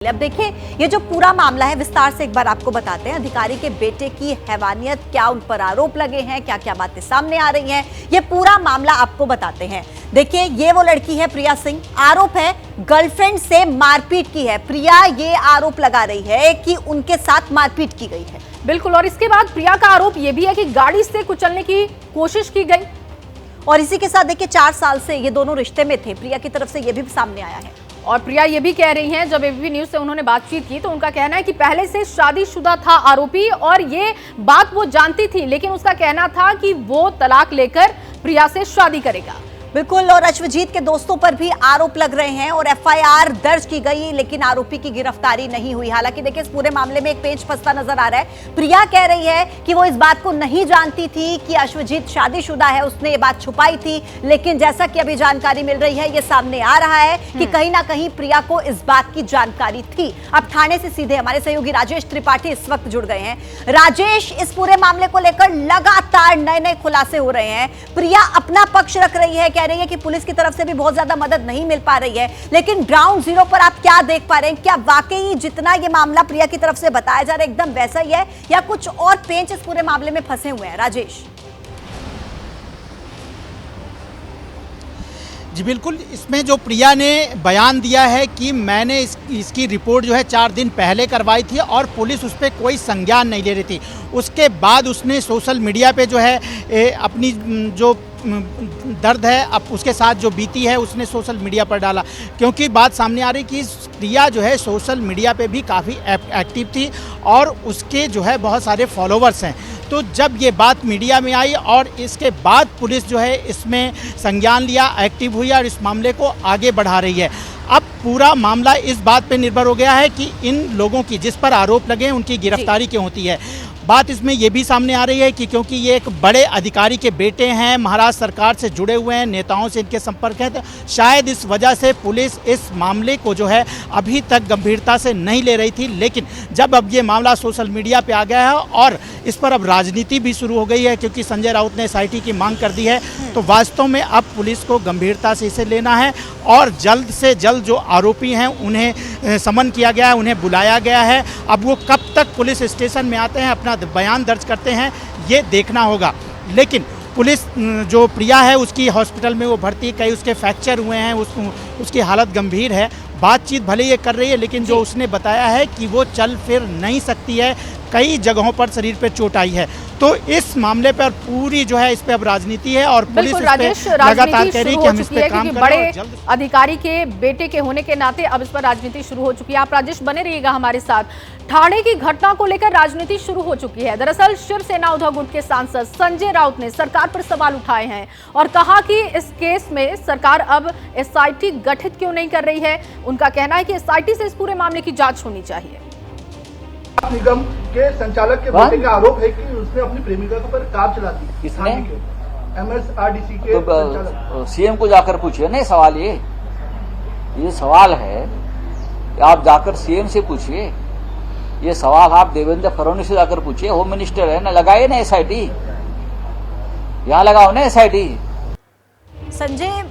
अब देखिए ये जो पूरा मामला है विस्तार से एक बार आपको बताते हैं। अधिकारी के बेटे की हैवानियत, क्या उन पर आरोप लगे हैं, क्या क्या बातें सामने आ रही हैं, ये पूरा मामला आपको बताते हैं। देखिए ये वो लड़की है प्रिया सिंह, आरोप है गर्लफ्रेंड से मारपीट की है। प्रिया ये आरोप लगा रही है कि उनके साथ मारपीट की गई है। बिल्कुल, और इसके बाद प्रिया का आरोप यह भी है कि गाड़ी से कुचलने की कोशिश की गई। और इसी के साथ देखिए 4 साल से ये दोनों रिश्ते में थे। प्रिया की तरफ से ये भी सामने आया है। और प्रिया ये भी कह रही हैं, जब एबीपी न्यूज से उन्होंने बातचीत की तो उनका कहना है कि पहले से शादीशुदा था आरोपी और ये बात वो जानती थी, लेकिन उसका कहना था कि वो तलाक लेकर प्रिया से शादी करेगा। बिल्कुल, और अश्वजीत के दोस्तों पर भी आरोप लग रहे हैं और एफआईआर दर्ज की गई, लेकिन आरोपी की गिरफ्तारी नहीं हुई। हालांकि देखिए इस पूरे मामले में एक पेच फंसता नजर आ रहा है। प्रिया कह रही है कि वो इस बात को नहीं जानती थी कि अश्वजीत शादीशुदा है, उसने ये बात छुपाई थी। लेकिन जैसा कि अभी जानकारी मिल रही है, ये सामने आ रहा है कि कहीं ना कहीं प्रिया को इस बात की जानकारी थी। अब थाने से सीधे हमारे सहयोगी राजेश त्रिपाठी इस वक्त जुड़ गए हैं। राजेश, इस पूरे मामले को लेकर लगातार नए नए खुलासे हो रहे हैं। प्रिया अपना पक्ष रख रही है, कह रही है कि पुलिस की तरफ से भी बहुत ज्यादा मदद नहीं मिल पा रही है, लेकिन ग्राउंड जीरो पर आप क्या देख पा रहे हैं? क्या वाकई जितना ये मामला प्रिया की तरफ से बताया जा रहा है एकदम वैसा ही है, या कुछ और पेंच इस पूरे मामले में फंसे हुए हैं? राजेश जी बिल्कुल, इसमें जो प्रिया ने बयान दिया है कि मैंने इसकी रिपोर्ट जो है 4 दिन पहले करवाई थी और पुलिस उस पर कोई संज्ञान नहीं ले रही थी। उसके बाद उसने सोशल मीडिया पे जो है अपनी जो दर्द है अब उसके साथ जो बीती है उसने सोशल मीडिया पर डाला, क्योंकि बात सामने आ रही कि प्रिया जो है सोशल मीडिया पे भी काफ़ी एक्टिव थी और उसके जो है बहुत सारे फॉलोवर्स हैं। तो जब ये बात मीडिया में आई और इसके बाद पुलिस जो है इसमें संज्ञान लिया, एक्टिव हुई और इस मामले को आगे बढ़ा रही है। अब पूरा मामला इस बात पे निर्भर हो गया है कि इन लोगों की जिस पर आरोप लगे हैं उनकी गिरफ्तारी क्यों होती है। बात इसमें यह भी सामने आ रही है कि क्योंकि ये एक बड़े अधिकारी के बेटे हैं, महाराष्ट्र सरकार से जुड़े हुए हैं, नेताओं से इनके संपर्क हैं, तो शायद इस वजह से पुलिस इस मामले को जो है अभी तक गंभीरता से नहीं ले रही थी। लेकिन जब अब ये मामला सोशल मीडिया पे आ गया है और इस पर अब राजनीति भी शुरू हो गई है, क्योंकि संजय राउत ने एसआईटी की मांग कर दी है, तो वास्तव में अब पुलिस को गंभीरता से इसे लेना है और जल्द से जल्द जो आरोपी हैं उन्हें समन किया गया है, उन्हें बुलाया गया है। अब वो कब तक पुलिस स्टेशन में आते हैं, अपना बयान दर्ज करते हैं, ये देखना होगा। लेकिन पुलिस जो प्रिया है उसकी हॉस्पिटल में वो भर्ती, कई उसके फ्रैक्चर हुए हैं, उसकी हालत गंभीर है। बातचीत भले ये कर रही है, लेकिन जो उसने बताया है कि वो चल फिर नहीं सकती है, कई जगहों पर शरीर पे चोट आई है। तो इस मामले पर पूरी जो है इस पे अब राजनीति है और पुलिस इस पे लगातार कह रही है कि हम इस पे काम करें। बड़े अधिकारी के बेटे के होने के नाते अब इस पर राजनीति शुरू हो चुकी है। आप राजेश बने रहिएगा हमारे साथ। ठाणे की घटना को लेकर राजनीति शुरू हो चुकी है। दरअसल शिवसेना उद्धव गुट के सांसद संजय राउत ने सरकार पर सवाल उठाए हैं और कहा कि इस केस में सरकार अब एसआईटी गठित क्यों नहीं कर रही है। उनका कहना है कि एसआईटी से इस पूरे मामले की जांच होनी चाहिए। निगम के संचालक के बेटे का आरोप है कि उसने अपनी प्रेमिका पर कार चला दी। किसने? एमएसआरडीसी के संचालक। सीएम को जाकर पूछिए ना सवाल। ये सवाल है, आप जाकर सीएम से पूछिए। ये सवाल आप देवेंद्र फडणवीस से जाकर पूछिए, होम मिनिस्टर है ना, लगाए ना एसआईटी, यहाँ लगाओ ना एसआईटी। संजय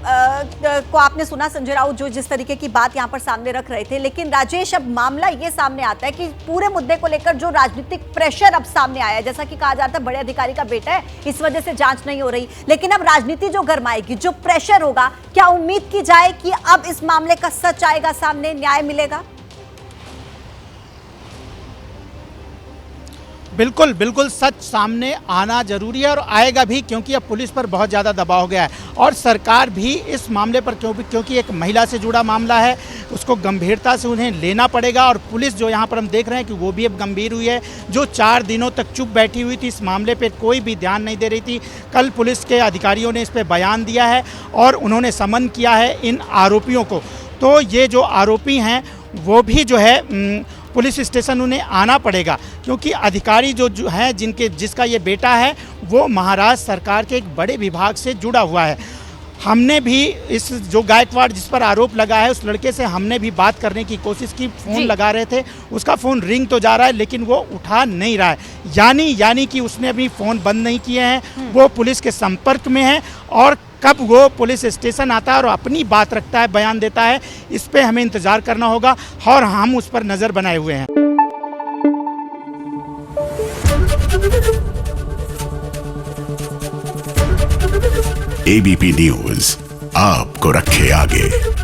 को आपने सुना, संजय राउत जो जिस तरीके की बात यहां पर सामने रख रहे थे। लेकिन राजेश, अब मामला ये सामने आता है कि पूरे मुद्दे को लेकर जो राजनीतिक प्रेशर अब सामने आया है, जैसा कि कहा जाता है बड़े अधिकारी का बेटा है, इस वजह से जांच नहीं हो रही। लेकिन अब राजनीति जो गरमाएगी, जो प्रेशर होगा, क्या उम्मीद की जाए कि अब इस मामले का सच आएगा सामने, न्याय मिलेगा? बिल्कुल बिल्कुल, सच सामने आना जरूरी है और आएगा भी, क्योंकि अब पुलिस पर बहुत ज़्यादा दबाव हो गया है और सरकार भी इस मामले पर क्योंकि एक महिला से जुड़ा मामला है, उसको गंभीरता से उन्हें लेना पड़ेगा। और पुलिस जो यहाँ पर हम देख रहे हैं कि वो भी अब गंभीर हुई है, जो 4 दिनों तक चुप बैठी हुई थी, इस मामले पर कोई भी ध्यान नहीं दे रही थी। कल पुलिस के अधिकारियों ने इस पर बयान दिया है और उन्होंने समन किया है इन आरोपियों को। तो ये जो आरोपी हैं वो भी जो है पुलिस स्टेशन उन्हें आना पड़ेगा, क्योंकि अधिकारी जो है जिसका ये बेटा है वो महाराष्ट्र सरकार के एक बड़े विभाग से जुड़ा हुआ है। हमने भी इस जो गायकवाड़ जिस पर आरोप लगा है उस लड़के से हमने भी बात करने की कोशिश की, फ़ोन लगा रहे थे, उसका फ़ोन रिंग तो जा रहा है लेकिन वो उठा नहीं रहा है। यानी कि उसने अभी फ़ोन बंद नहीं किए हैं, वो पुलिस के संपर्क में है और कब वो पुलिस स्टेशन आता है और अपनी बात रखता है, बयान देता है, इस पे हमें इंतजार करना होगा और हम उस पर नज़र बनाए हुए हैं। एबीपी न्यूज आपको रखे आगे।